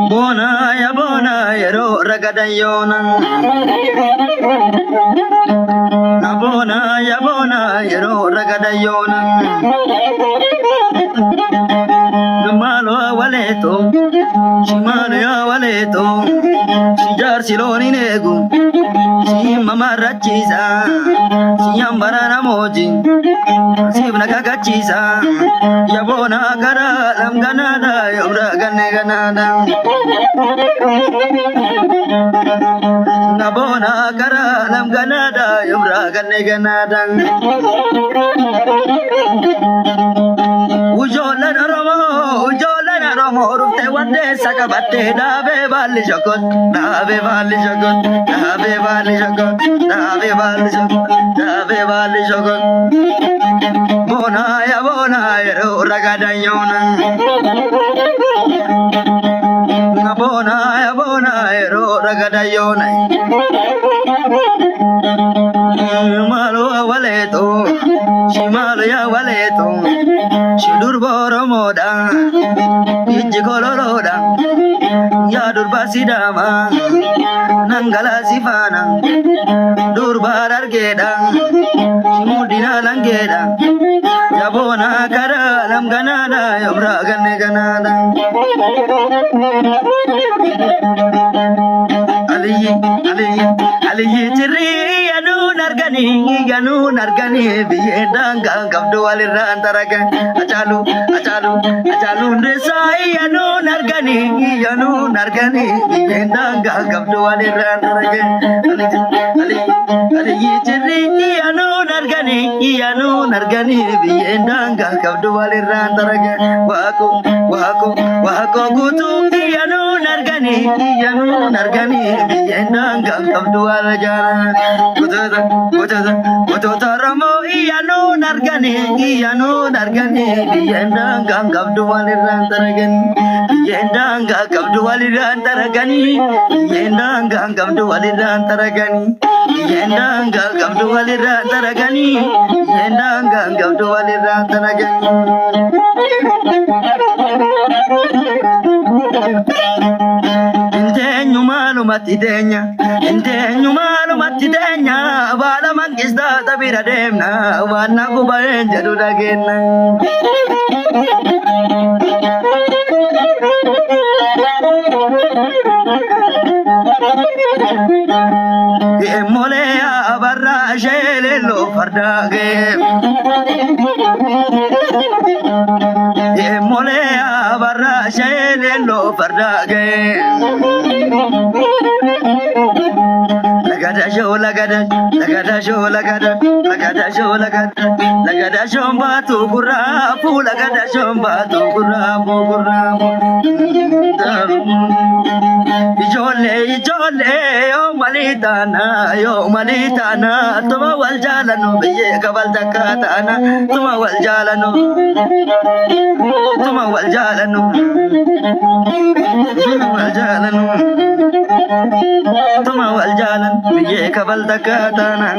Bona ya ro ragadayona Bona ya ro ragadayona Numalo waleto Shimano ya waleto Shijar siloni negu Mamarachisa Siyambara namoji Sibna kakachisa Yabona kara lam ganada Yobra gane ganada Nabona kara lam ganada Yobra gane ganada Ujolan aramo Rufte wande sakabate Dabe bali shokot Dabe bali shokot Dabe bali shokot Dabe bali shokot Dabe bali shokot Bona ya ro ragadayona Bona ya ro ragadayona Malo waleto Shimalo ya waleto Shidur boro moda Iji koloroda Ya durba sidama Nangala sifana Durba argeda Shimudina langeda Ya bona kara lam ganada Yobra gane ganada Ali ciri Yanu nargani Biyedanga kabdu walirra antaraga Acalu ndesai Yanu nargani Biyedanga kabdu walirra antaraga Ali ciri Yanu nargani Biyedanga kabdu walirra antaraga Wako kutu Yanu nargani Biyedanga kabdu walirra Kututa ramo Yanu nargani Biyedanga kabdu walirra antaraga Biyedanga kabdu walirra antaraga Biyedanga kabdu walirra antaraga Biyedanga kabdu walirra antaraga Biyedanga kabdu walirra antaraga Intenyu malu mati denya Bala mangista tabira demna Wana kubaen jadu dagena Mole abarra shele lo fardage Mole abarra shele lo fardage Lagada shomba tu kurapu Lagada shomba tu kurapu Ijole yo malitana Tuma wal jalanu biye kabal dakatana Tuma wal jalanu Tuma wal jalan biye kabal dakatana